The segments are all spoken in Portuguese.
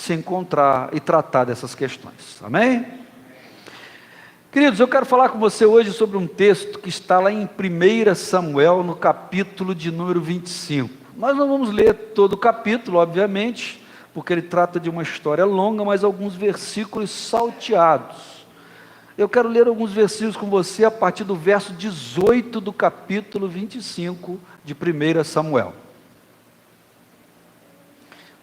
se encontrar e tratar dessas questões. Amém? Queridos, eu quero falar com você hoje sobre um texto que está lá em 1 Samuel, no capítulo de número 25. Nós não vamos ler todo o capítulo, obviamente, porque ele trata de uma história longa, mas alguns versículos salteados. Eu quero ler alguns versículos com você a partir do verso 18 do capítulo 25 de 1 Samuel.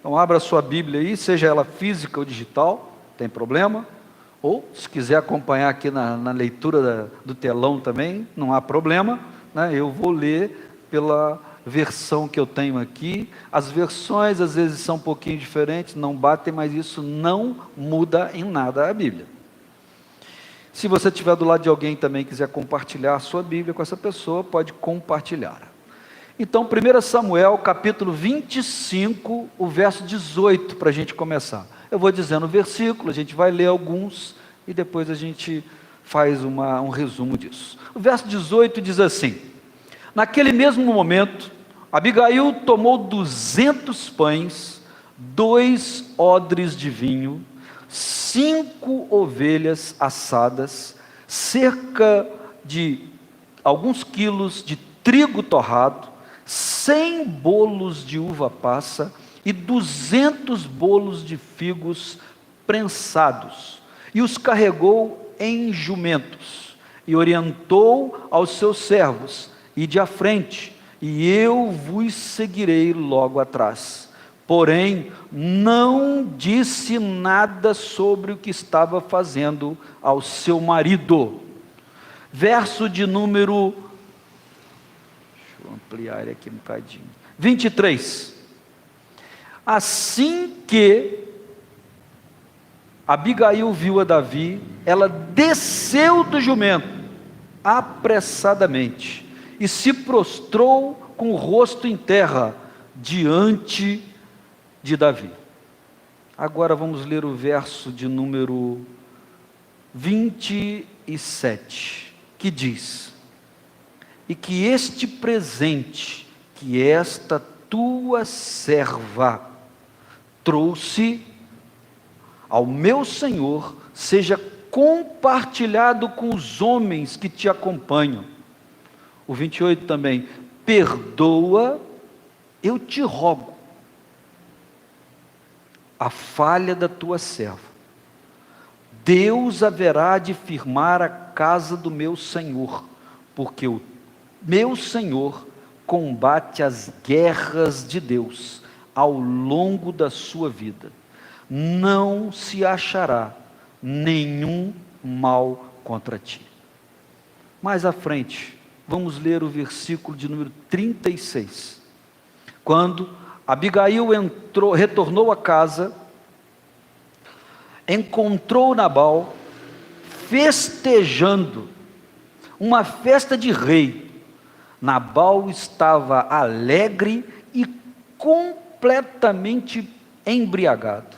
Então abra a sua Bíblia aí, seja ela física ou digital, não tem problema. Ou se quiser acompanhar aqui na leitura do telão também, não há problema, né? Eu vou ler pela versão que eu tenho aqui. As versões às vezes são um pouquinho diferentes, não batem, mas isso não muda em nada a Bíblia. Se você estiver do lado de alguém também quiser compartilhar a sua Bíblia com essa pessoa, pode compartilhar. Então, 1 Samuel, capítulo 25, o verso 18, para a gente começar. Eu vou dizendo o versículo, a gente vai ler alguns, e depois a gente faz um resumo disso. O verso 18 diz assim: naquele mesmo momento, Abigail tomou 200 pães, 2 odres de vinho, 5 ovelhas assadas, cerca de alguns quilos de trigo torrado, 100 bolos de uva passa e 200 bolos de figos prensados, e os carregou em jumentos, e orientou aos seus servos: ide à frente, e eu vos seguirei logo atrás. Porém, não disse nada sobre o que estava fazendo ao seu marido. Verso de número, deixa eu ampliar ele aqui um bocadinho, 23. Assim que Abigail viu a Davi, ela desceu do jumento, apressadamente, e se prostrou com o rosto em terra, diante de Davi. Agora vamos ler o verso de número 27, que diz: e que este presente, que esta tua serva trouxe ao meu Senhor, seja compartilhado com os homens que te acompanham. O 28 também: perdoa, eu te rogo, a falha da tua serva. Deus haverá de firmar a casa do meu Senhor, porque o meu Senhor combate as guerras de Deus ao longo da sua vida. Não se achará nenhum mal contra ti. Mais à frente, vamos ler o versículo de número 36. Quando Abigail retornou a casa, encontrou Nabal festejando, uma festa de rei. Nabal estava alegre e completamente embriagado,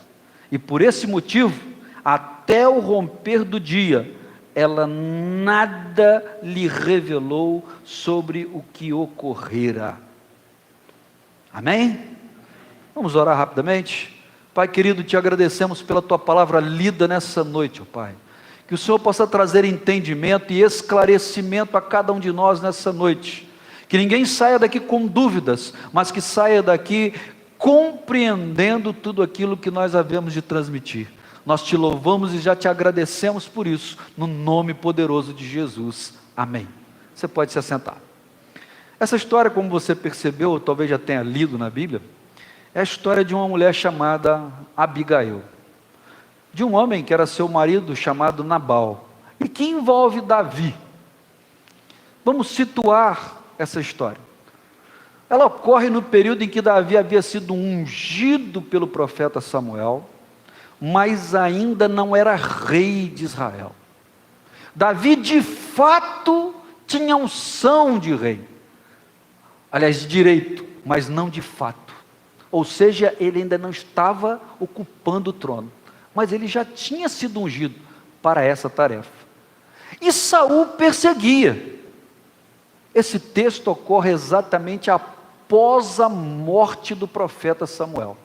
e por esse motivo, até o romper do dia, ela nada lhe revelou sobre o que ocorrera. Amém? Vamos orar rapidamente. Pai querido, te agradecemos pela tua palavra lida nessa noite, ó Pai. Que o Senhor possa trazer entendimento e esclarecimento a cada um de nós nessa noite. Que ninguém saia daqui com dúvidas, mas que saia daqui compreendendo tudo aquilo que nós havemos de transmitir. Nós te louvamos e já te agradecemos por isso, no nome poderoso de Jesus. Amém. Você pode se assentar. Essa história, como você percebeu, ou talvez já tenha lido na Bíblia, é a história de uma mulher chamada Abigail, de um homem que era seu marido chamado Nabal, e que envolve Davi. Vamos situar essa história. Ela ocorre no período em que Davi havia sido ungido pelo profeta Samuel, mas ainda não era rei de Israel. Davi de fato tinha unção de rei, aliás, de direito, mas não de fato. Ou seja, ele ainda não estava ocupando o trono, mas ele já tinha sido ungido para essa tarefa. E Saul perseguia. Esse texto ocorre exatamente após a morte do profeta Samuel.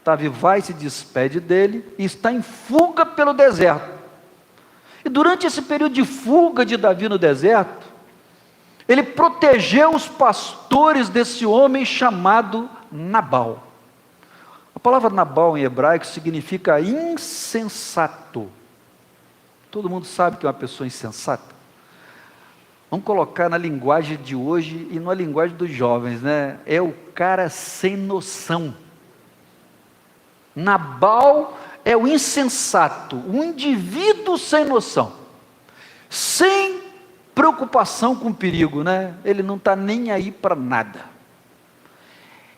Davi vai, se despede dele e está em fuga pelo deserto. E durante esse período de fuga de Davi no deserto, ele protegeu os pastores desse homem chamado Nabal. A palavra Nabal em hebraico significa insensato. Todo mundo sabe que é uma pessoa insensata. Vamos colocar na linguagem de hoje e na linguagem dos jovens, né? É o cara sem noção. Nabal é o insensato, o indivíduo sem noção, sem preocupação com o perigo, né? Ele não está nem aí para nada.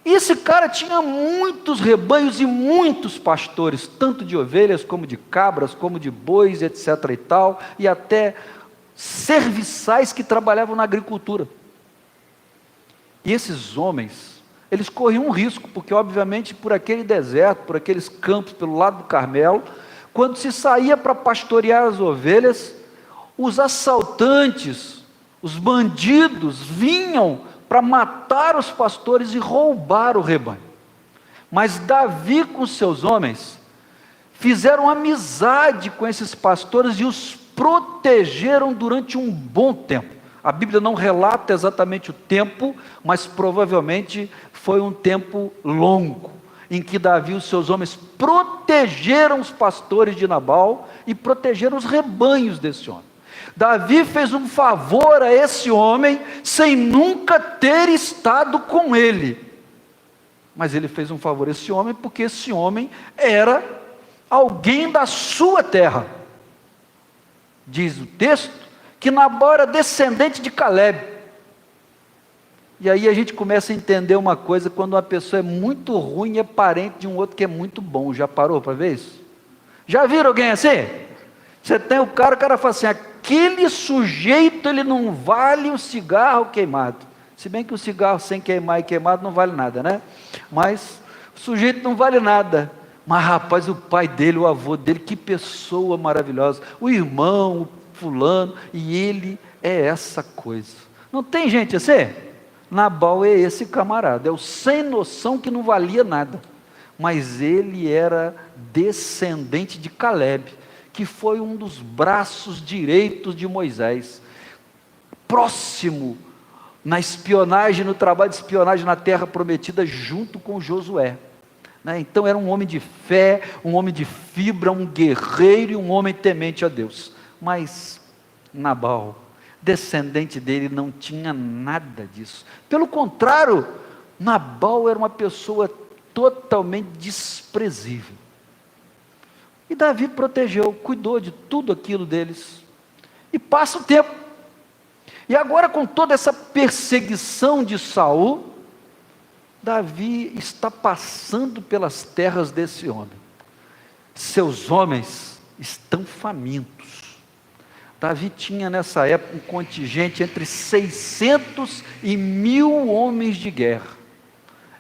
E esse cara tinha muitos rebanhos e muitos pastores, tanto de ovelhas, como de cabras, como de bois, etc. e tal, e até serviçais que trabalhavam na agricultura. E esses homens, eles corriam um risco, porque obviamente por aquele deserto, por aqueles campos, pelo lado do Carmelo, quando se saía para pastorear as ovelhas, os assaltantes, os bandidos vinham para matar os pastores e roubar o rebanho. Mas Davi com seus homens fizeram amizade com esses pastores e os protegeram durante um bom tempo. A Bíblia não relata exatamente o tempo, mas provavelmente foi um tempo longo, em que Davi e os seus homens protegeram os pastores de Nabal e protegeram os rebanhos desse homem. Davi fez um favor a esse homem, sem nunca ter estado com ele. Mas ele fez um favor a esse homem, porque esse homem era alguém da sua terra. Diz o texto, que Nabal era descendente de Caleb. E aí a gente começa a entender uma coisa, quando uma pessoa é muito ruim, é parente de um outro que é muito bom. Já parou para ver isso? Já viram alguém assim? Você tem o cara fala assim, aquele sujeito, ele não vale um cigarro queimado. Se bem que o cigarro sem queimar e queimado não vale nada, né? Mas o sujeito não vale nada. Mas rapaz, o pai dele, o avô dele, que pessoa maravilhosa. O irmão, o fulano, e ele é essa coisa. Não tem gente assim? Nabal é esse camarada, é o sem noção que não valia nada. Mas ele era descendente de Caleb, que foi um dos braços direitos de Moisés, próximo na espionagem, no trabalho de espionagem na terra prometida, junto com Josué. Então era um homem de fé, um homem de fibra, um guerreiro e um homem temente a Deus. Mas Nabal, descendente dele, não tinha nada disso. Pelo contrário, Nabal era uma pessoa totalmente desprezível. E Davi protegeu, cuidou de tudo aquilo deles. E passa o tempo. E agora, com toda essa perseguição de Saul, Davi está passando pelas terras desse homem. Seus homens estão famintos. Davi tinha nessa época um contingente entre 600 e 1000 homens de guerra.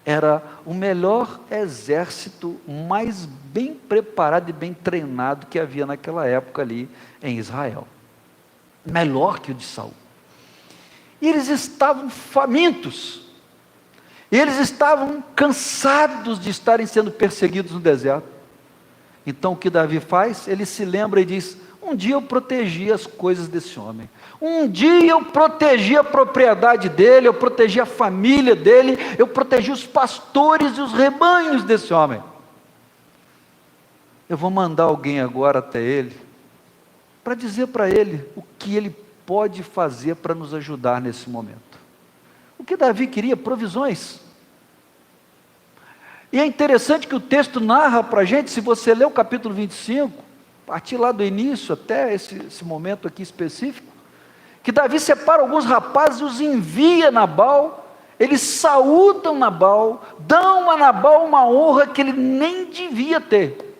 Era o melhor exército, mais bem preparado e bem treinado que havia naquela época ali em Israel. Melhor que o de Saul. E eles estavam famintos. Eles estavam cansados de estarem sendo perseguidos no deserto. Então o que Davi faz? Ele se lembra e diz, um dia eu protegi as coisas desse homem. Um dia eu protegi a propriedade dele, eu protegi a família dele, eu protegi os pastores e os rebanhos desse homem. Eu vou mandar alguém agora até ele, para dizer para ele o que ele pode fazer para nos ajudar nesse momento. O que Davi queria? Provisões. E é interessante que o texto narra para a gente, se você ler o capítulo 25, a partir lá do início até esse momento aqui específico, que Davi separa alguns rapazes e os envia a Nabal, eles saúdam Nabal, dão a Nabal uma honra que ele nem devia ter,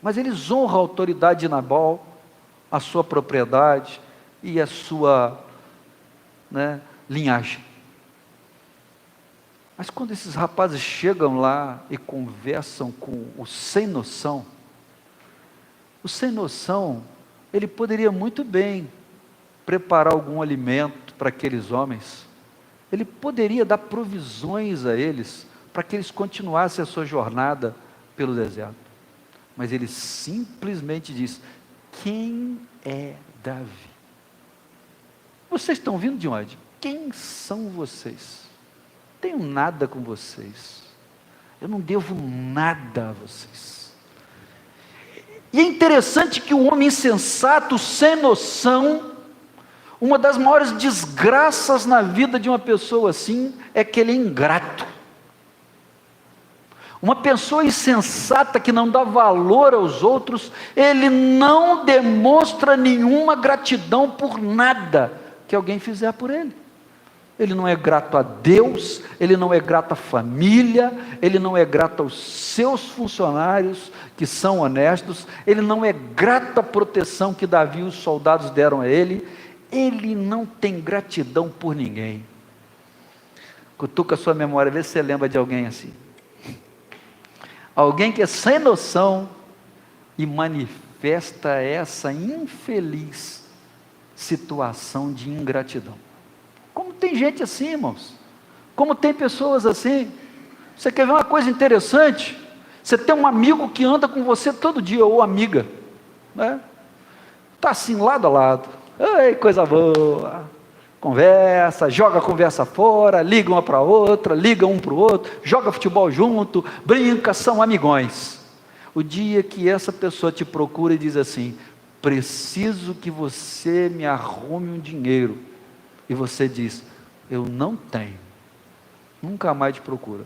mas eles honram a autoridade de Nabal, a sua propriedade e a sua linhagem. Mas quando esses rapazes chegam lá e conversam com o sem noção, ele poderia muito bem preparar algum alimento para aqueles homens, ele poderia dar provisões a eles, para que eles continuassem a sua jornada pelo deserto. Mas ele simplesmente diz: quem é Davi? Vocês estão vindo de onde? Quem são vocês? Não tenho nada com vocês. Eu não devo nada a vocês. E é interessante que o homem insensato, sem noção, uma das maiores desgraças na vida de uma pessoa assim, é que ele é ingrato. Uma pessoa insensata que não dá valor aos outros, ele não demonstra nenhuma gratidão por nada que alguém fizer por ele. Ele não é grato a Deus, ele não é grato à família, ele não é grato aos seus funcionários que são honestos, ele não é grato à proteção que Davi e os soldados deram a ele, ele não tem gratidão por ninguém. Cutuca a sua memória, vê se você lembra de alguém assim. Alguém que é sem noção e manifesta essa infeliz situação de ingratidão. Como tem gente assim, irmãos? Como tem pessoas assim? Você quer ver uma coisa interessante? Você tem um amigo que anda com você todo dia, ou amiga, né? Está assim, lado a lado. Ei, coisa boa. Conversa, joga a conversa fora, liga uma para a outra, liga um para o outro, joga futebol junto, brinca, são amigões. O dia que essa pessoa te procura e diz assim: preciso que você me arrume um dinheiro, e você diz: eu não tenho, nunca mais te procura.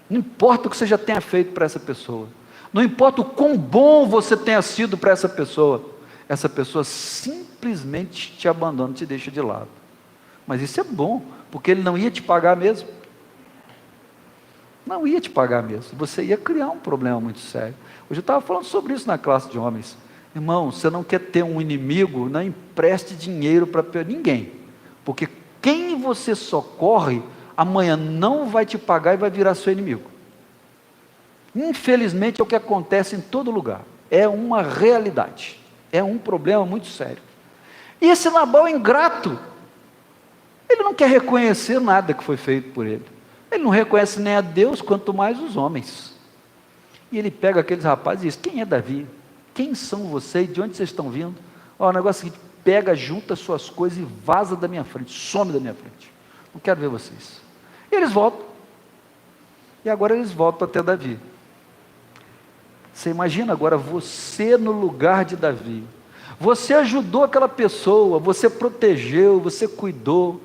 Não importa o que você já tenha feito para essa pessoa, não importa o quão bom você tenha sido para essa pessoa simplesmente te abandona, te deixa de lado. Mas isso é bom, porque ele não ia te pagar mesmo. Não ia te pagar mesmo. Você ia criar um problema muito sério. Hoje eu estava falando sobre isso na classe de homens. Irmão, você não quer ter um inimigo, não empreste dinheiro para ninguém. Porque quem você socorre, amanhã não vai te pagar e vai virar seu inimigo. Infelizmente é o que acontece em todo lugar. É uma realidade. É um problema muito sério. E esse Nabal ingrato, ele não quer reconhecer nada que foi feito por ele. Ele não reconhece nem a Deus, quanto mais os homens. E ele pega aqueles rapazes e diz: quem é Davi? Quem são vocês? De onde vocês estão vindo? Ó, o negócio é o seguinte: pega, junta suas coisas e vaza da minha frente, some da minha frente. Não quero ver vocês. E eles voltam. E agora eles voltam até Davi. Você imagina agora você no lugar de Davi. Você ajudou aquela pessoa, você protegeu, você cuidou.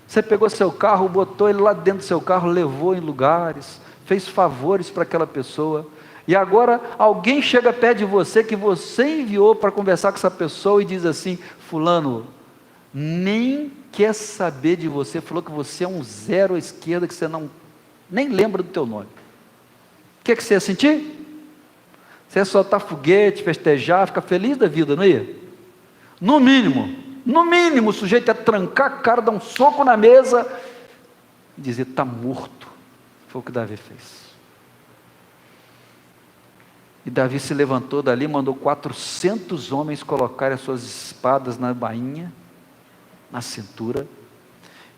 Você pegou seu carro, botou ele lá dentro do seu carro, levou em lugares, fez favores para aquela pessoa. E agora alguém chega perto de você, que você enviou para conversar com essa pessoa, e diz assim: fulano, nem quer saber de você, falou que você é um zero à esquerda, que você nem lembra do teu nome. O que você ia sentir? Você ia soltar foguete, festejar, ficar feliz da vida, não ia? No mínimo, o sujeito ia trancar a cara, dar um soco na mesa e dizer: está morto. Foi o que Davi fez. E Davi se levantou dali, mandou 400 homens colocarem as suas espadas na bainha, na cintura.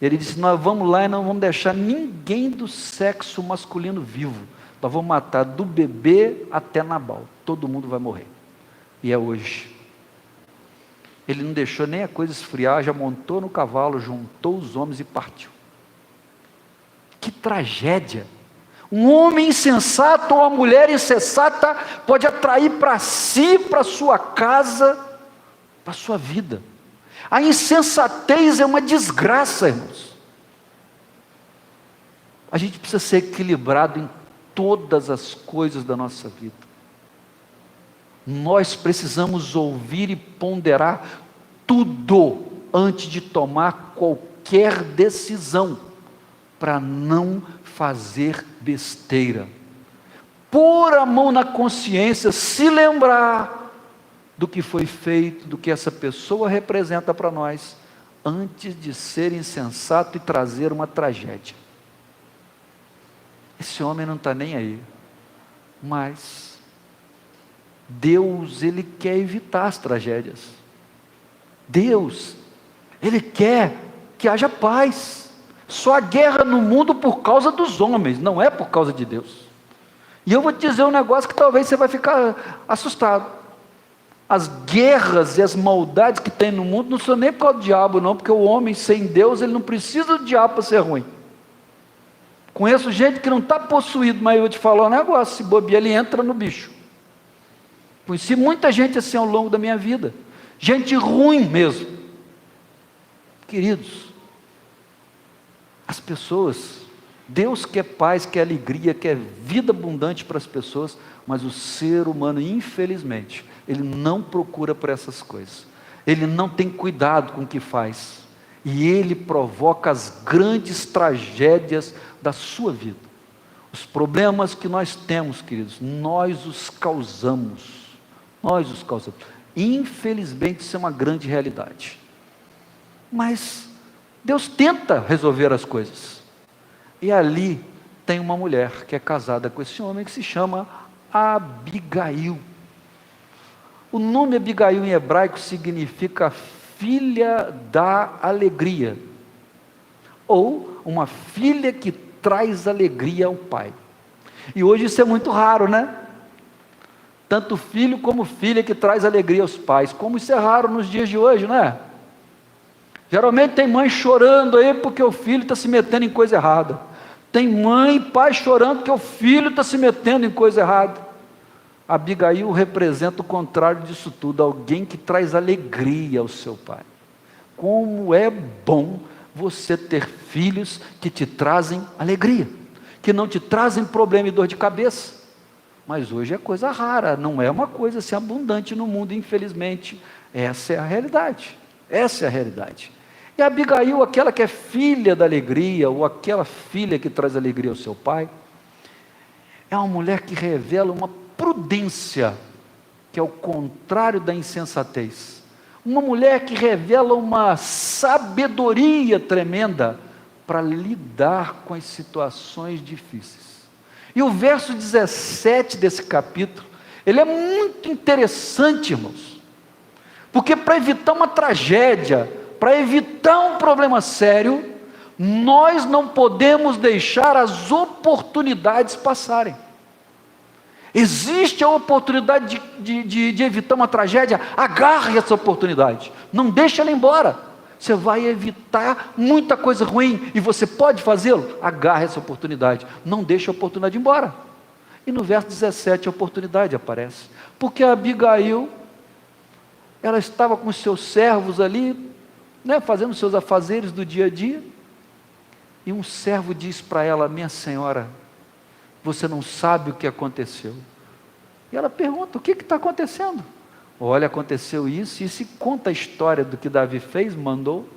Ele disse: nós vamos lá e não vamos deixar ninguém do sexo masculino vivo. Nós vamos matar do bebê até Nabal. Todo mundo vai morrer. E é hoje. Ele não deixou nem a coisa esfriar, já montou no cavalo, juntou os homens e partiu. Que tragédia! Um homem insensato ou uma mulher insensata pode atrair para si, para sua casa, para sua vida. A insensatez é uma desgraça, irmãos. A gente precisa ser equilibrado em todas as coisas da nossa vida. Nós precisamos ouvir e ponderar tudo antes de tomar qualquer decisão, para não fazer besteira. Pôr a mão na consciência, se lembrar do que foi feito, do que essa pessoa representa para nós, antes de ser insensato e trazer uma tragédia. Esse homem não está nem aí, mas Deus, Ele quer evitar as tragédias. Deus, Ele quer que haja paz. Só há guerra no mundo por causa dos homens, não é por causa de Deus. E eu vou te dizer um negócio que talvez você vai ficar assustado. As guerras e as maldades que tem no mundo não são nem por causa do diabo não, porque o homem sem Deus, ele não precisa do diabo para ser ruim. Conheço gente que não está possuído, mas eu vou te falar um negócio, se bobear ele entra no bicho. Conheci muita gente assim ao longo da minha vida, gente ruim mesmo. Queridos, as pessoas, Deus quer paz, quer alegria, quer vida abundante para as pessoas, mas o ser humano, infelizmente, ele não procura por essas coisas, ele não tem cuidado com o que faz, e ele provoca as grandes tragédias da sua vida. Os problemas que nós temos, queridos, nós os causamos, infelizmente isso é uma grande realidade, mas Deus tenta resolver as coisas, e ali tem uma mulher que é casada com esse homem que se chama Abigail. O nome Abigail em hebraico significa filha da alegria, ou uma filha que traz alegria ao pai. E hoje isso é muito raro, né? Tanto filho como filha que traz alegria aos pais, como isso é raro nos dias de hoje, não é? Geralmente tem mãe chorando aí porque o filho está se metendo em coisa errada, tem mãe e pai chorando porque o filho está se metendo em coisa errada. Abigail representa o contrário disso tudo, alguém que traz alegria ao seu pai. Como é bom você ter filhos que te trazem alegria, que não te trazem problema e dor de cabeça. Mas hoje é coisa rara, não é uma coisa assim abundante no mundo, infelizmente. Essa é a realidade, E Abigail, aquela que é filha da alegria, ou aquela filha que traz alegria ao seu pai, é uma mulher que revela uma prudência, que é o contrário da insensatez. Uma mulher que revela uma sabedoria tremenda para lidar com as situações difíceis. E o verso 17 desse capítulo, ele é muito interessante, irmãos, porque para evitar uma tragédia, para evitar um problema sério, nós não podemos deixar as oportunidades passarem. Existe a oportunidade de evitar uma tragédia, agarre essa oportunidade, não deixe ela embora. Você vai evitar muita coisa ruim, e você pode fazê-lo, agarre essa oportunidade, não deixe a oportunidade embora. E no verso 17 a oportunidade aparece, porque a Abigail, ela estava com os seus servos ali, fazendo seus afazeres do dia a dia, e um servo diz para ela: minha senhora, você não sabe o que aconteceu. E ela pergunta: o que está acontecendo? Olha, aconteceu isso, e conta a história do que Davi fez, mandou.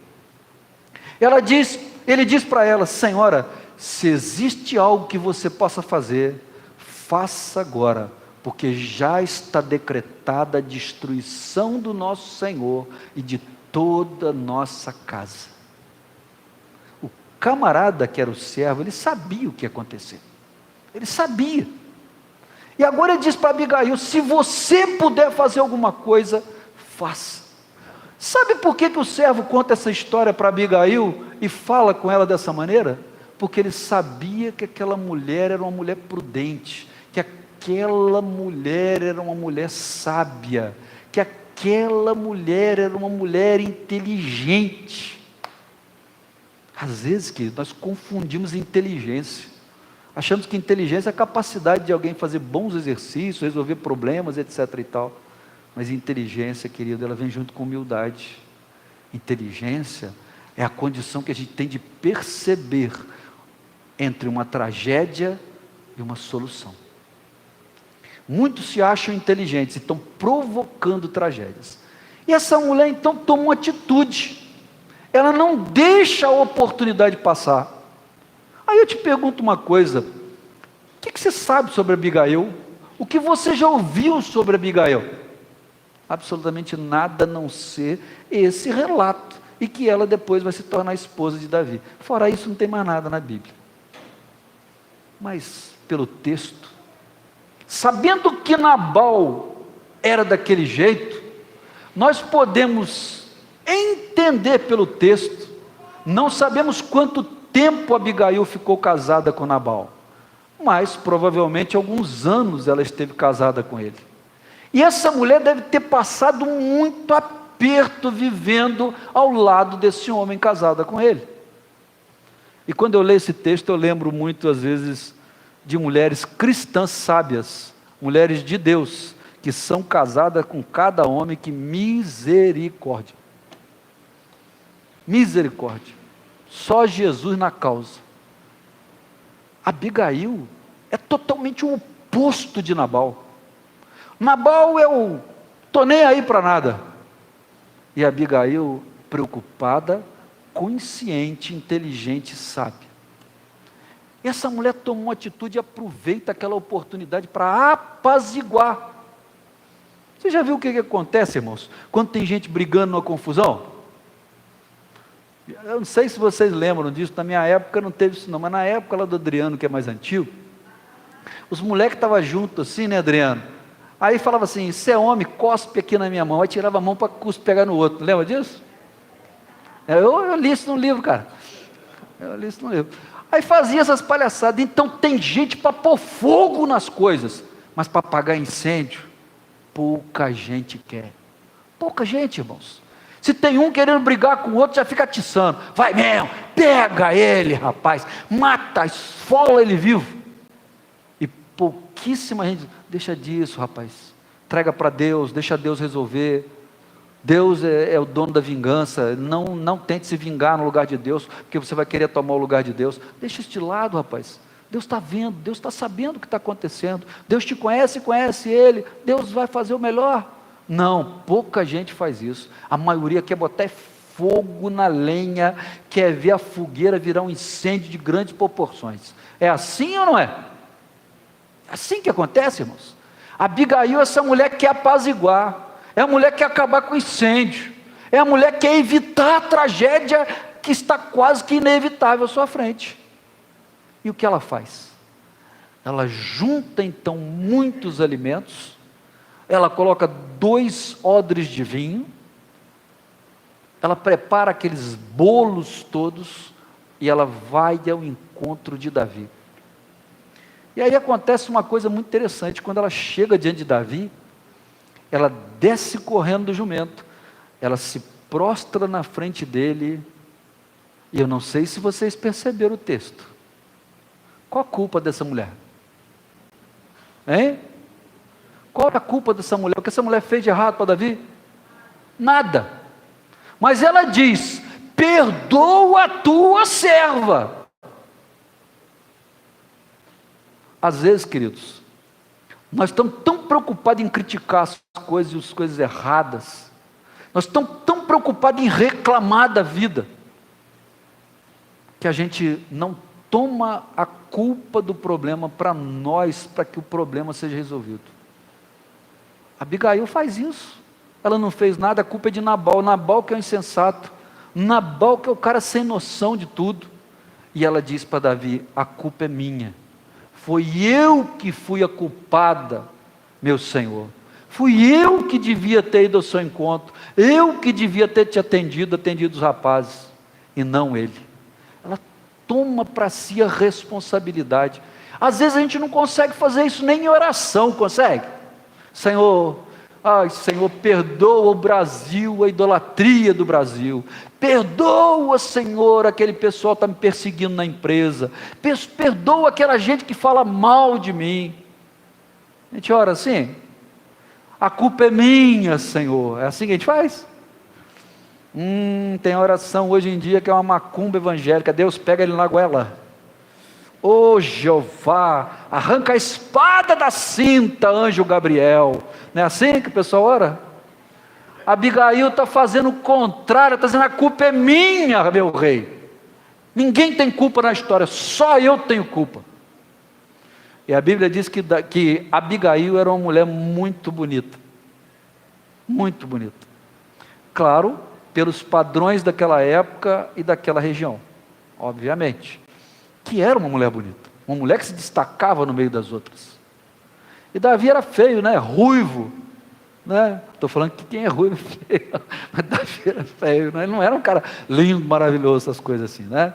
Ele diz para ela: senhora, se existe algo que você possa fazer, faça agora, porque já está decretada a destruição do nosso Senhor e de toda a nossa casa. O camarada que era o servo, ele sabia o que ia acontecer, ele sabia. E agora ele diz para Abigail: se você puder fazer alguma coisa, faça. Sabe por que o servo conta essa história para Abigail e fala com ela dessa maneira? Porque ele sabia que aquela mulher era uma mulher prudente, que aquela mulher era uma mulher sábia, que aquela mulher era uma mulher inteligente. Às vezes, querido, nós confundimos inteligência. Achamos que inteligência é a capacidade de alguém fazer bons exercícios, resolver problemas, etc. e tal. Mas inteligência, querido, ela vem junto com humildade. Inteligência é a condição que a gente tem de perceber entre uma tragédia e uma solução. Muitos se acham inteligentes e estão provocando tragédias. E essa mulher então toma uma atitude. Ela não deixa a oportunidade passar. Aí eu te pergunto uma coisa: o que você sabe sobre Abigail? O que você já ouviu sobre Abigail? Absolutamente nada, a não ser esse relato, e que ela depois vai se tornar esposa de Davi. Fora isso não tem mais nada na Bíblia. Mas pelo texto, sabendo que Nabal era daquele jeito, nós podemos entender pelo texto, não sabemos quanto tempo Abigail ficou casada com Nabal? Mas provavelmente alguns anos ela esteve casada com ele. E essa mulher deve ter passado muito aperto vivendo ao lado desse homem casada com ele. E quando eu leio esse texto, eu lembro muito, às vezes, de mulheres cristãs sábias, mulheres de Deus, que são casadas com cada homem. Que misericórdia! Misericórdia! Só Jesus na causa. Abigail é totalmente o oposto de Nabal. Nabal é o tô nem aí para nada. E Abigail, preocupada, consciente, inteligente, sábia. E essa mulher tomou uma atitude e aproveita aquela oportunidade para apaziguar. Você já viu o que acontece, irmãos, quando tem gente brigando numa confusão? Eu não sei se vocês lembram disso, na minha época não teve isso não, mas na época lá do Adriano, que é mais antigo, os moleques estavam juntos assim, né, Adriano? Aí falava assim: você é homem, cospe aqui na minha mão. Aí tirava a mão para pegar no outro. Lembra disso? Eu li isso no livro, cara. Eu li isso no livro. Aí fazia essas palhaçadas. Então tem gente para pôr fogo nas coisas, mas para apagar incêndio, pouca gente quer. Pouca gente, irmãos. Se tem um querendo brigar com o outro, já fica atiçando. Vai mesmo, pega ele, rapaz. Mata, esfola ele vivo. E pouquíssima gente, deixa disso, rapaz. Entrega para Deus, deixa Deus resolver. Deus é o dono da vingança. Não tente se vingar no lugar de Deus, porque você vai querer tomar o lugar de Deus. Deixa isso de lado, rapaz. Deus está vendo, Deus está sabendo o que está acontecendo. Deus te conhece, conhece Ele. Deus vai fazer o melhor. Não, pouca gente faz isso. A maioria quer botar fogo na lenha, quer ver a fogueira virar um incêndio de grandes proporções. É assim ou não é? É assim que acontece, irmãos. Abigail, essa mulher quer apaziguar, é a mulher que quer acabar com o incêndio, é a mulher que quer evitar a tragédia que está quase que inevitável à sua frente. E o que ela faz? Ela junta então muitos alimentos, ela coloca 2 odres de vinho, ela prepara aqueles bolos todos, e ela vai ao encontro de Davi. E aí acontece uma coisa muito interessante. Quando ela chega diante de Davi, ela desce correndo do jumento, ela se prostra na frente dele, e eu não sei se vocês perceberam o texto. Qual a culpa dessa mulher? Hein? Qual é a culpa dessa mulher? O que essa mulher fez de errado para Davi? Nada. Mas ela diz: perdoa a tua serva. Às vezes, queridos, nós estamos tão preocupados em criticar as coisas erradas, nós estamos tão preocupados em reclamar da vida, que a gente não toma a culpa do problema para nós, para que o problema seja resolvido. Abigail faz isso. Ela não fez nada, a culpa é de Nabal. Nabal que é o insensato, Nabal que é o cara sem noção de tudo. E ela diz para Davi: a culpa é minha, foi eu que fui a culpada, meu Senhor. Fui eu que devia ter ido ao seu encontro, eu que devia ter te atendido os rapazes, e não ele. Ela toma para si a responsabilidade. Às vezes a gente não consegue fazer isso nem em oração, consegue? Senhor, ai Senhor, perdoa o Brasil, a idolatria do Brasil. Perdoa, Senhor, aquele pessoal que está me perseguindo na empresa. Perdoa aquela gente que fala mal de mim. A gente ora assim: a culpa é minha, Senhor. É assim que a gente faz? Tem oração hoje em dia que é uma macumba evangélica. Deus pega ele na goela. Ô Jeová, arranca a espada da cinta, anjo Gabriel. Não é assim que o pessoal ora? Abigail está fazendo o contrário, está dizendo: a culpa é minha, meu rei. Ninguém tem culpa na história, só eu tenho culpa. E a Bíblia diz que Abigail era uma mulher muito bonita. Muito bonita. Claro, pelos padrões daquela época e daquela região, obviamente. Que era uma mulher bonita, uma mulher que se destacava no meio das outras. E Davi era feio, né? Ruivo, né? Estou falando que quem é ruivo é feio, mas Davi era feio, né? Ele não era um cara lindo, maravilhoso, essas coisas assim, né?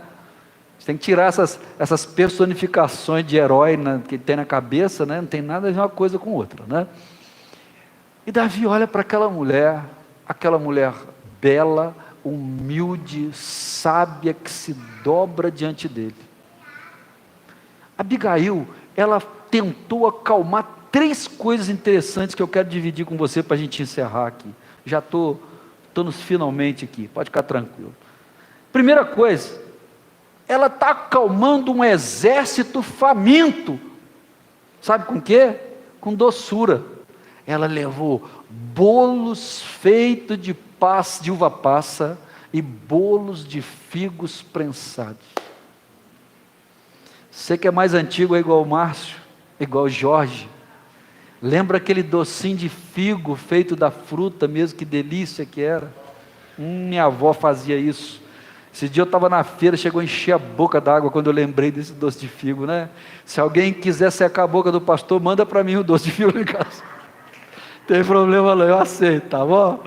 tem que tirar essas personificações de herói que tem na cabeça, né? Não tem nada a ver uma coisa com outra, né? E Davi olha para aquela mulher bela, humilde, sábia, que se dobra diante dele. Abigail, ela tentou acalmar 3 coisas interessantes que eu quero dividir com você para a gente encerrar aqui. Já estou nos finalmente aqui, pode ficar tranquilo. Primeira coisa, ela está acalmando um exército faminto. Sabe com quê? Com doçura. Ela levou bolos feitos de uva passa e bolos de figos prensados. Você que é mais antigo é igual o Márcio, igual o Jorge. Lembra aquele docinho de figo feito da fruta mesmo, que delícia que era? Minha avó fazia isso. Esse dia eu estava na feira, chegou a encher a boca d'água quando eu lembrei desse doce de figo, né? Se alguém quiser secar a boca do pastor, manda para mim o doce de figo em casa. Não tem problema não, eu aceito, tá bom?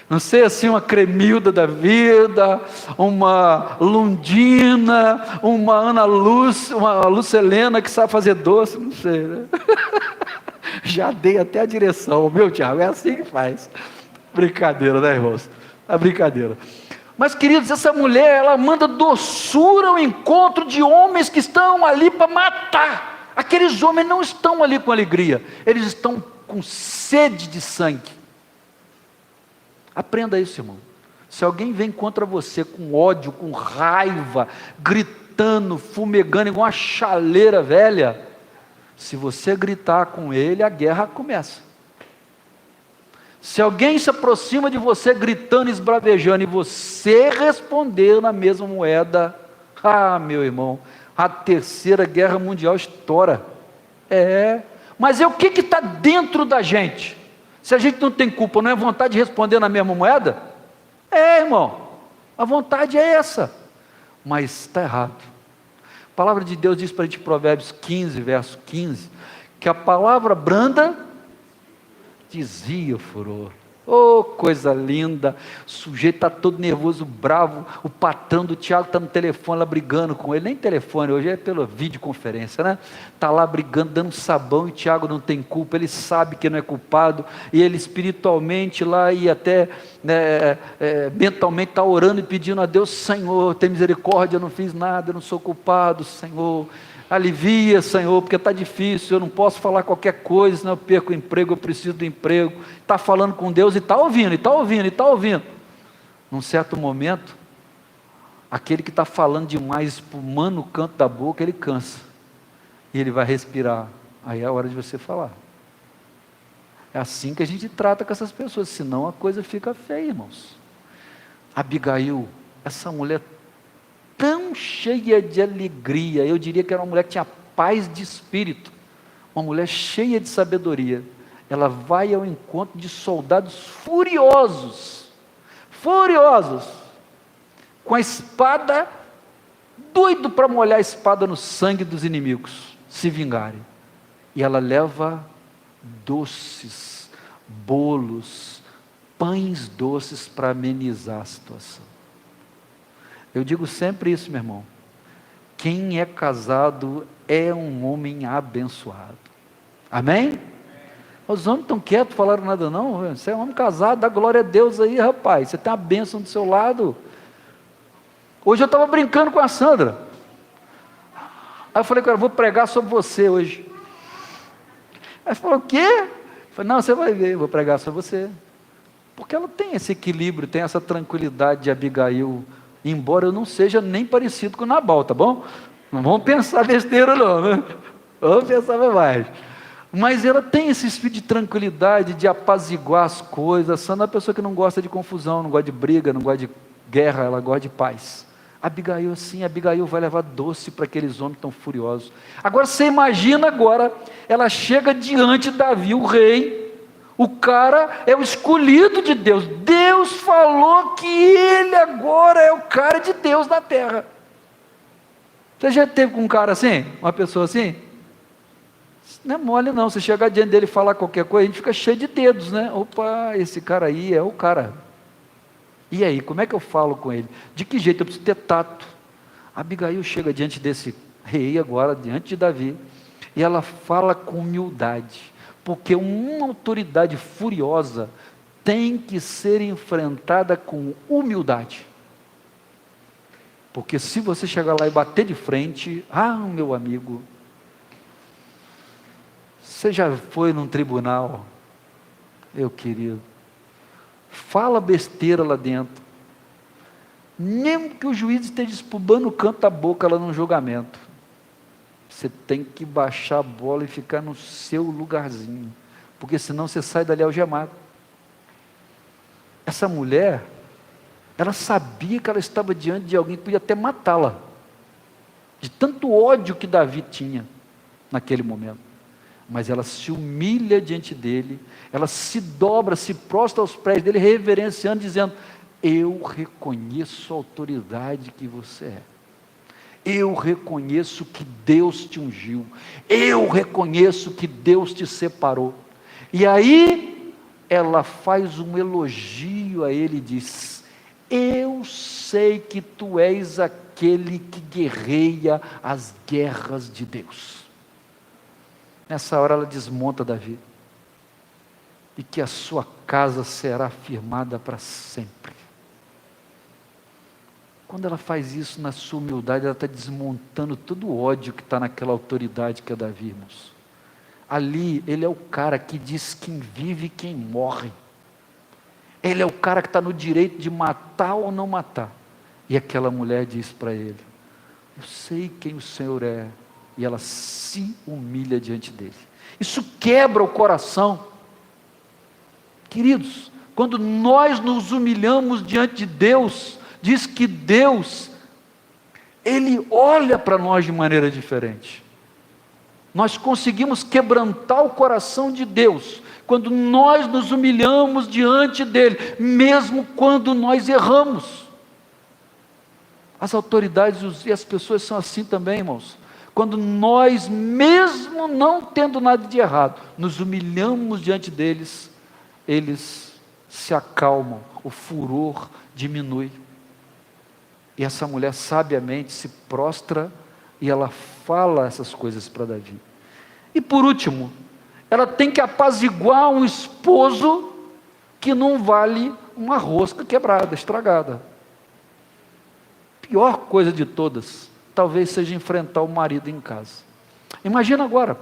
Não sei assim, uma Cremilda da vida, uma Lundina, uma Ana Luz, uma Lucelena que sabe fazer doce, não sei, né? Já dei até a direção, meu Tiago, é assim que faz. Brincadeira, né, irmãos? É brincadeira. Mas, queridos, essa mulher, ela manda doçura ao encontro de homens que estão ali para matar. Aqueles homens não estão ali com alegria, eles estão com sede de sangue. Aprenda isso, irmão. Se alguém vem contra você com ódio, com raiva, gritando, fumegando igual uma chaleira velha, se você gritar com ele, a guerra começa. Se alguém se aproxima de você gritando, esbravejando, e você responder na mesma moeda, meu irmão, a terceira guerra mundial estoura. Mas o que está dentro da gente? Se a gente não tem culpa, não é vontade de responder na mesma moeda? Irmão, a vontade é essa, mas está errado. A palavra de Deus diz para a gente, Provérbios 15, verso 15, que a palavra branda desvia o furor. Oh, coisa linda, o sujeito está todo nervoso, bravo, o patrão do Tiago está no telefone lá brigando com ele, nem telefone, hoje é pela videoconferência, né? Está lá brigando, dando sabão, e o Tiago não tem culpa, ele sabe que não é culpado, e ele espiritualmente lá, e até mentalmente está orando e pedindo a Deus, Senhor, tem misericórdia, eu não fiz nada, eu não sou culpado, Senhor, alivia, Senhor, porque está difícil, eu não posso falar qualquer coisa, senão eu perco o emprego, eu preciso do emprego. Está falando com Deus e está ouvindo, e está ouvindo, e está ouvindo. Num certo momento, aquele que está falando demais, espumando o canto da boca, ele cansa, e ele vai respirar, aí é a hora de você falar. É assim que a gente trata com essas pessoas, senão a coisa fica feia, irmãos. Abigail, essa mulher tão cheia de alegria, eu diria que era uma mulher que tinha paz de espírito, uma mulher cheia de sabedoria. Ela vai ao encontro de soldados furiosos, com a espada, doido para molhar a espada no sangue dos inimigos, se vingarem. E ela leva doces, bolos, pães doces para amenizar a situação. Eu digo sempre isso, meu irmão. Quem é casado é um homem abençoado. Amém? Os homens estão quietos, não falaram nada não. Você é um homem casado, dá glória a Deus aí, rapaz. Você tem a bênção do seu lado. Hoje eu estava brincando com a Sandra. Aí eu falei, cara, vou pregar sobre você hoje. Aí ela falou, o quê? Eu falei, não, você vai ver, eu vou pregar sobre você. Porque ela tem esse equilíbrio, tem essa tranquilidade de Abigail, embora eu não seja nem parecido com Nabal, tá bom? Não vamos pensar besteira não, né? Vamos pensar mais. Mas ela tem esse espírito de tranquilidade, de apaziguar as coisas. A Sandra é uma pessoa que não gosta de confusão, não gosta de briga, não gosta de guerra, ela gosta de paz. Abigail sim, Abigail vai levar doce para aqueles homens tão furiosos. Agora você imagina agora, ela chega diante de Davi, o rei, o cara é o escolhido de Deus. Deus falou que ele agora é o cara de Deus na terra. Você já teve com um cara assim? Uma pessoa assim? Não é mole não, você chegar diante dele e falar qualquer coisa, a gente fica cheio de dedos, né? Opa, esse cara aí é o cara. E aí, como é que eu falo com ele? De que jeito? Eu preciso ter tato. Abigail chega diante desse rei agora, diante de Davi, e ela fala com humildade, porque uma autoridade furiosa tem que ser enfrentada com humildade. Porque se você chegar lá e bater de frente, meu amigo, você já foi num tribunal, meu querido, fala besteira lá dentro, mesmo que o juiz esteja espumando o canto da boca lá no julgamento, você tem que baixar a bola e ficar no seu lugarzinho, porque senão você sai dali algemado. Essa mulher, ela sabia que ela estava diante de alguém que podia até matá-la, de tanto ódio que Davi tinha naquele momento, mas ela se humilha diante dele, ela se dobra, se prostra aos pés dele, reverenciando, dizendo: eu reconheço a autoridade que você é, eu reconheço que Deus te ungiu, eu reconheço que Deus te separou. E aí ela faz um elogio a ele e diz: eu sei que tu és aquele que guerreia as guerras de Deus. Nessa hora ela desmonta Davi, e que a sua casa será firmada para sempre. Quando ela faz isso na sua humildade, ela está desmontando todo o ódio que está naquela autoridade que é Davi, irmãos. Ali, ele é o cara que diz quem vive e quem morre. Ele é o cara que está no direito de matar ou não matar. E aquela mulher diz para ele: eu sei quem o Senhor é. E ela se humilha diante dele. Isso quebra o coração. Queridos, quando nós nos humilhamos diante de Deus, diz que Deus, Ele olha para nós de maneira diferente. Nós conseguimos quebrantar o coração de Deus quando nós nos humilhamos diante dEle, mesmo quando nós erramos. As autoridades e as pessoas são assim também, irmãos. Quando nós, mesmo não tendo nada de errado, nos humilhamos diante deles, eles se acalmam, o furor diminui. E essa mulher sabiamente se prostra e ela fala essas coisas para Davi. E por último, ela tem que apaziguar um esposo que não vale uma rosca quebrada, estragada. Pior coisa de todas, talvez seja enfrentar o marido em casa. Imagina agora,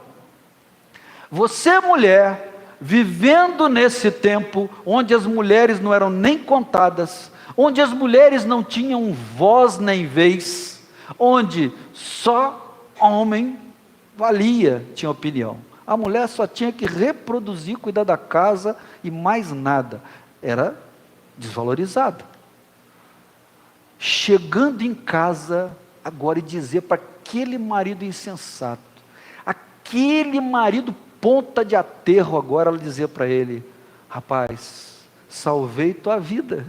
você mulher, vivendo nesse tempo, onde as mulheres não eram nem contadas, onde as mulheres não tinham voz nem vez, onde só homem valia, tinha opinião. A mulher só tinha que reproduzir, cuidar da casa e mais nada. Era desvalorizada. Chegando em casa agora e dizer para aquele marido insensato, aquele marido ponta de aterro agora, ela dizer para ele: rapaz, salvei tua vida.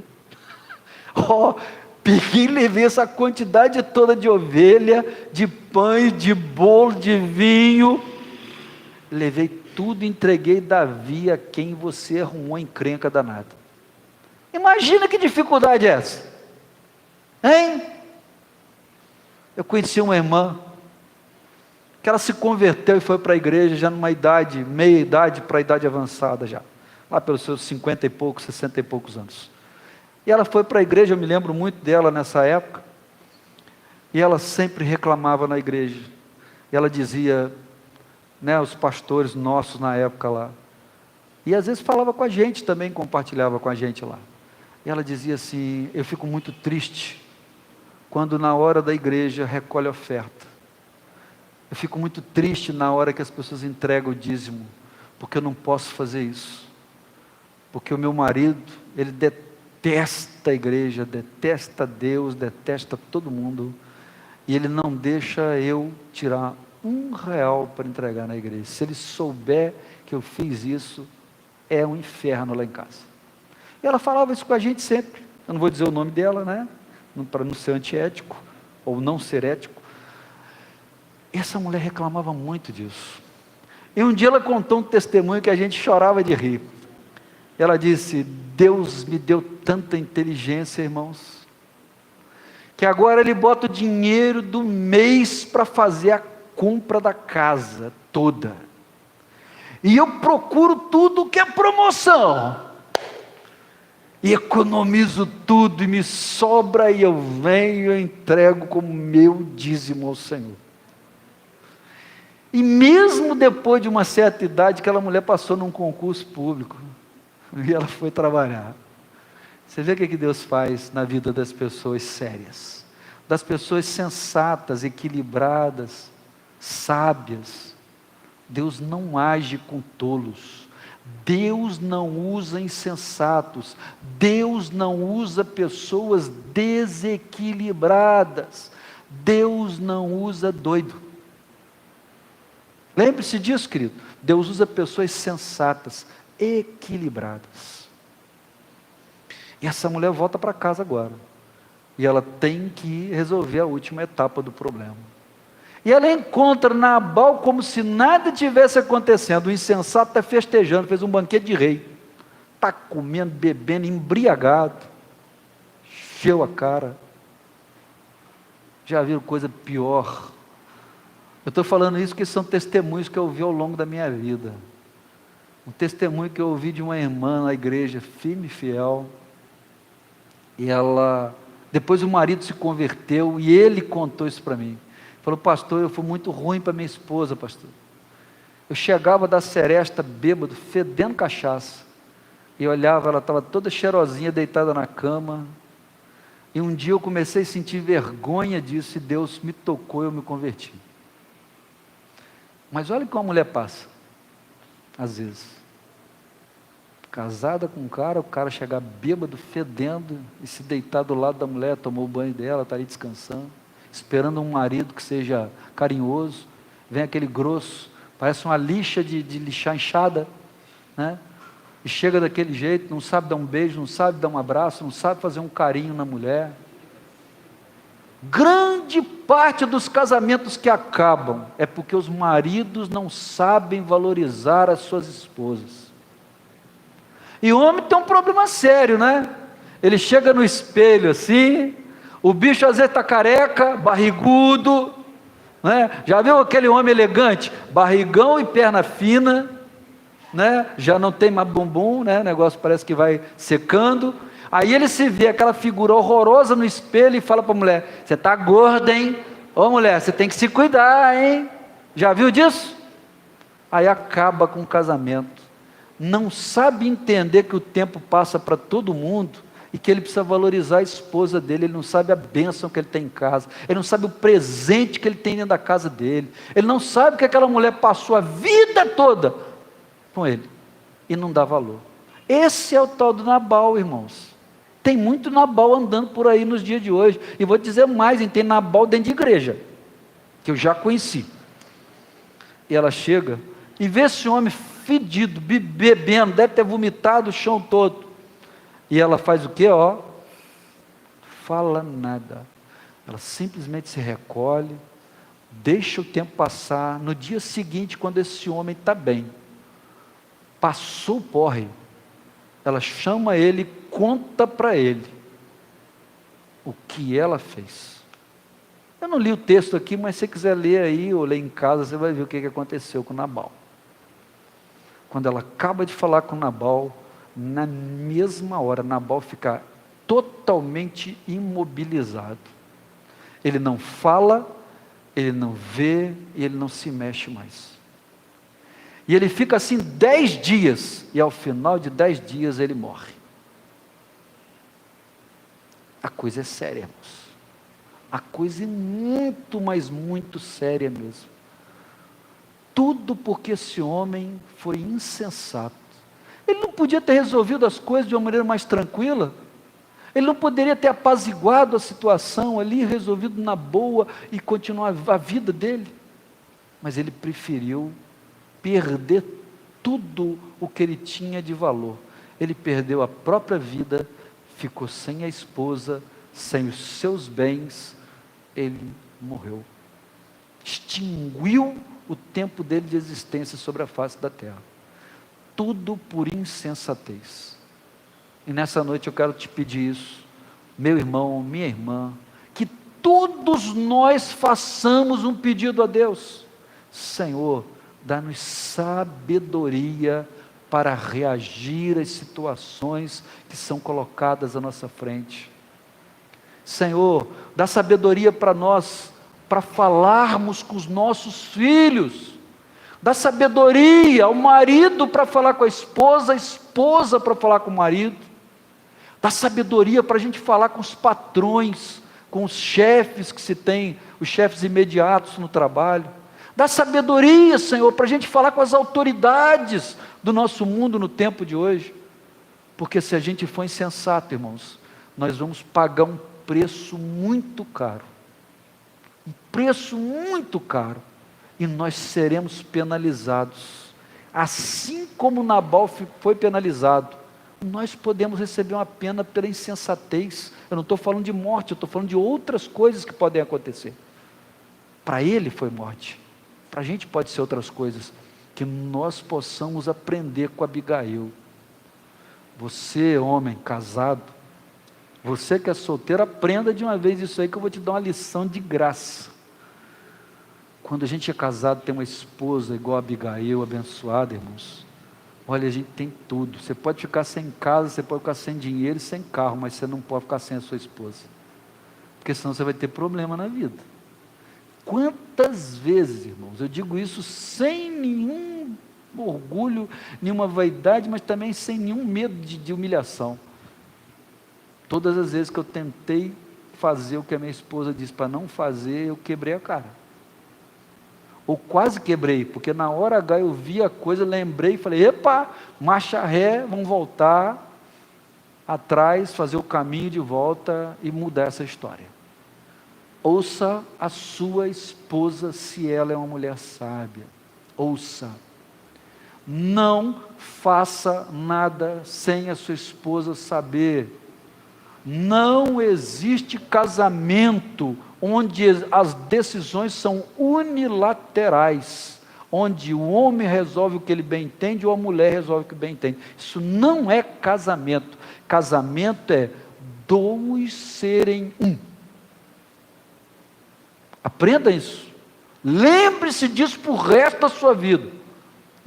Peguei e levei essa quantidade toda de ovelha, de pães, de bolo, de vinho, levei tudo e entreguei Davi a quem você arrumou encrenca danada. Imagina que dificuldade é essa, hein? Eu conheci uma irmã, que ela se converteu e foi para a igreja já numa idade, meia idade para a idade avançada já, lá pelos seus 50 e poucos, 60 e poucos anos. E ela foi para a igreja, eu me lembro muito dela nessa época, e ela sempre reclamava na igreja, e ela dizia, os pastores nossos na época lá, e às vezes falava com a gente também, compartilhava com a gente lá, e ela dizia assim: eu fico muito triste, quando na hora da igreja recolhe oferta, eu fico muito triste na hora que as pessoas entregam o dízimo, porque eu não posso fazer isso, porque o meu marido, ele detesta a igreja, detesta Deus, detesta todo mundo, e ele não deixa eu tirar R$1 para entregar na igreja. Se ele souber que eu fiz isso, é um inferno lá em casa. E ela falava isso com a gente sempre. Eu não vou dizer o nome dela, para não ser antiético, ou não ser ético. Essa mulher reclamava muito disso. E um dia ela contou um testemunho que a gente chorava de rir. Ela disse: Deus me deu tanta inteligência, irmãos, que agora ele bota o dinheiro do mês para fazer a compra da casa toda. E eu procuro tudo que é promoção. E economizo tudo, e me sobra, e eu venho e entrego como meu dízimo ao Senhor. E mesmo depois de uma certa idade, aquela mulher passou num concurso público, e ela foi trabalhar. Você vê o que Deus faz na vida das pessoas sérias, das pessoas sensatas, equilibradas, sábias. Deus não age com tolos, Deus não usa insensatos, Deus não usa pessoas desequilibradas, Deus não usa doido. Lembre-se disso, querido. Deus usa pessoas sensatas, equilibradas. E essa mulher volta para casa agora. E ela tem que resolver a última etapa do problema. E ela encontra Nabal como se nada tivesse acontecendo. O insensato está festejando, fez um banquete de rei. Está comendo, bebendo, embriagado. Encheu a cara. Já viram coisa pior? Eu estou falando isso porque são testemunhos que eu ouvi ao longo da minha vida. Um testemunho que eu ouvi de uma irmã na igreja, firme e fiel. E ela, depois o marido se converteu e ele contou isso para mim. Falou: pastor, eu fui muito ruim para minha esposa, pastor. Eu chegava da seresta bêbado, fedendo cachaça. E olhava, ela estava toda cheirosinha, deitada na cama. E um dia eu comecei a sentir vergonha disso e Deus me tocou e eu me converti. Mas olha como a mulher passa, às vezes. Casada com um cara, o cara chegar bêbado, fedendo, e se deitar do lado da mulher, tomou o banho dela, está ali descansando, esperando um marido que seja carinhoso. Vem aquele grosso, parece uma lixa de lixar enxada, né? E chega daquele jeito, não sabe dar um beijo, não sabe dar um abraço, não sabe fazer um carinho na mulher. Grande parte dos casamentos que acabam é porque os maridos não sabem valorizar as suas esposas. E o homem tem um problema sério, né? Ele chega no espelho assim, o bicho às vezes está careca, barrigudo, né? Já viu aquele homem elegante? Barrigão e perna fina, né? Já não tem mais bumbum, né? O negócio parece que vai secando. Aí ele se vê aquela figura horrorosa no espelho e fala para a mulher: você está gorda, hein? Ô mulher, você tem que se cuidar, hein? Já viu disso? Aí acaba com o casamento. Não sabe entender que o tempo passa para todo mundo e que ele precisa valorizar a esposa dele. Ele não sabe a bênção que ele tem em casa, ele não sabe o presente que ele tem dentro da casa dele, ele não sabe que aquela mulher passou a vida toda com ele e não dá valor. Esse é o tal do Nabal, irmãos. Tem muito Nabal andando por aí nos dias de hoje, e vou dizer mais, tem Nabal dentro de igreja, que eu já conheci. E ela chega e vê esse homem fedido, bebendo, deve ter vomitado o chão todo, e ela faz o quê? Fala nada, ela simplesmente se recolhe, deixa o tempo passar. No dia seguinte, quando esse homem está bem, passou o porre, ela chama ele, conta para ele o que ela fez. Eu não li o texto aqui, mas se você quiser ler aí ou ler em casa, você vai ver o que aconteceu com Nabal. Quando ela acaba de falar com Nabal, na mesma hora Nabal fica totalmente imobilizado. Ele não fala, ele não vê e ele não se mexe mais. E ele fica assim 10 dias, e ao final de 10 dias ele morre. A coisa é séria, irmãos. A coisa é muito, mas muito séria mesmo. Tudo porque esse homem foi insensato. Ele não podia ter resolvido as coisas de uma maneira mais tranquila? Ele não poderia ter apaziguado a situação ali, resolvido na boa e continuar a vida dele? Mas ele preferiu perder tudo o que ele tinha de valor. Ele perdeu a própria vida, ficou sem a esposa, sem os seus bens, ele morreu. Extinguiu o tempo dele de existência sobre a face da terra. Tudo por insensatez. E nessa noite eu quero te pedir isso, meu irmão, minha irmã, que todos nós façamos um pedido a Deus: Senhor, dá-nos sabedoria para reagir às situações que são colocadas à nossa frente. Senhor, dá sabedoria para nós, para falarmos com os nossos filhos. Dá sabedoria ao marido para falar com a esposa para falar com o marido. Dá sabedoria para a gente falar com os patrões, com os chefes que se tem, os chefes imediatos no trabalho. Dá sabedoria, Senhor, para a gente falar com as autoridades do nosso mundo no tempo de hoje. Porque se a gente for insensato, irmãos, nós vamos pagar um preço muito caro. Um preço muito caro. E nós seremos penalizados. Assim como Nabal foi penalizado, nós podemos receber uma pena pela insensatez. Eu não estou falando de morte, eu estou falando de outras coisas que podem acontecer. Para ele foi morte. Para a gente pode ser outras coisas. Que nós possamos aprender com Abigail. Você, homem casado, você que é solteiro, aprenda de uma vez isso aí, que eu vou te dar uma lição de graça. Quando a gente é casado, tem uma esposa igual a Abigail, abençoada, irmãos. Olha, a gente tem tudo. Você pode ficar sem casa, você pode ficar sem dinheiro e sem carro, mas você não pode ficar sem a sua esposa. Porque senão você vai ter problema na vida. Quantas vezes, irmãos, eu digo isso sem nenhum orgulho, nenhuma vaidade, mas também sem nenhum medo de humilhação. Todas as vezes que eu tentei fazer o que a minha esposa disse para não fazer, eu quebrei a cara. Ou quase quebrei, porque na hora H eu vi a coisa, lembrei e falei: epa, marcha ré, vamos voltar atrás, fazer o caminho de volta e mudar essa história. Ouça a sua esposa se ela é uma mulher sábia. Ouça. Não faça nada sem a sua esposa saber. Não existe casamento onde as decisões são unilaterais, onde o homem resolve o que ele bem entende ou a mulher resolve o que bem entende. Isso não é casamento. Casamento é dois serem um. Aprenda isso. Lembre-se disso para o resto da sua vida.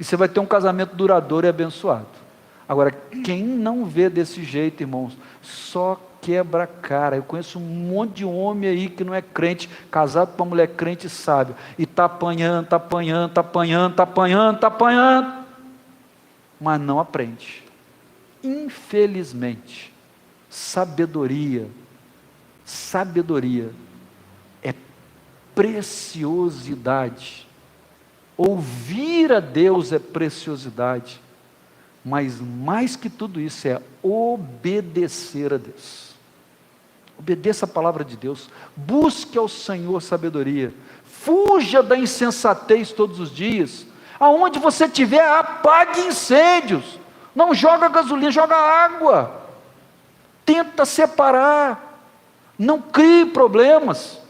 E você vai ter um casamento duradouro e abençoado. Agora, quem não vê desse jeito, irmãos, só quebra a cara. Eu conheço um monte de homem aí que não é crente, casado com uma mulher crente sábia, e está apanhando, mas não aprende. Infelizmente, sabedoria é preciosidade. Ouvir a Deus é preciosidade. Mas mais que tudo isso é obedecer a Deus. Obedeça a palavra de Deus. Busque ao Senhor sabedoria. Fuja da insensatez todos os dias. Aonde você estiver, apague incêndios. Não joga gasolina, joga água. Tenta separar. Não crie problemas.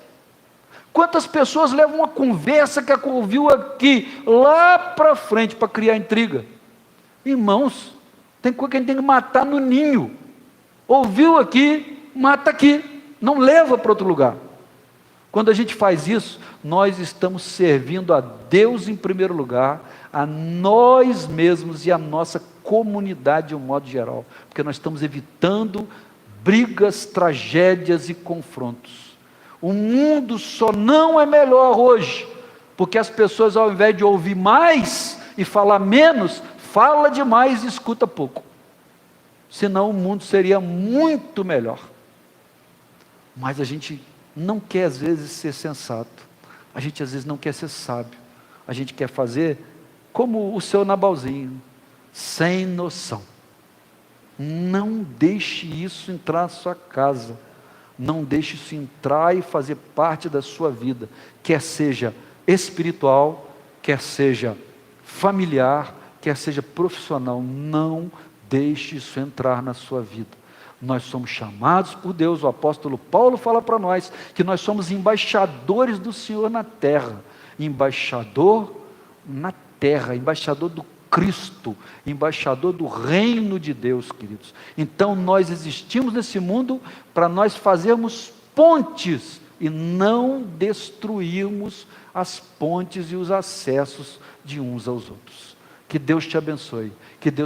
Quantas pessoas levam uma conversa que ouviu aqui, lá para frente, para criar intriga? Irmãos, tem coisa que a gente tem que matar no ninho. Ouviu aqui, mata aqui. Não leva para outro lugar. Quando a gente faz isso, nós estamos servindo a Deus em primeiro lugar, a nós mesmos e a nossa comunidade de um modo geral. Porque nós estamos evitando brigas, tragédias e confrontos. O mundo só não é melhor hoje, porque as pessoas, ao invés de ouvir mais e falar menos, fala demais e escuta pouco. Senão o mundo seria muito melhor. Mas a gente não quer às vezes ser sensato. A gente às vezes não quer ser sábio. A gente quer fazer como o seu Nabalzinho, sem noção. Não deixe isso entrar na sua casa. Não deixe isso entrar e fazer parte da sua vida. Quer seja espiritual, quer seja familiar, quer seja profissional, não deixe isso entrar na sua vida. Nós somos chamados por Deus, o apóstolo Paulo fala para nós, que nós somos embaixadores do Senhor na terra, embaixador na terra, embaixador do Cristo, embaixador do reino de Deus, queridos. Então nós existimos nesse mundo para nós fazermos pontes e não destruirmos as pontes e os acessos de uns aos outros. Que Deus te abençoe. Que Deus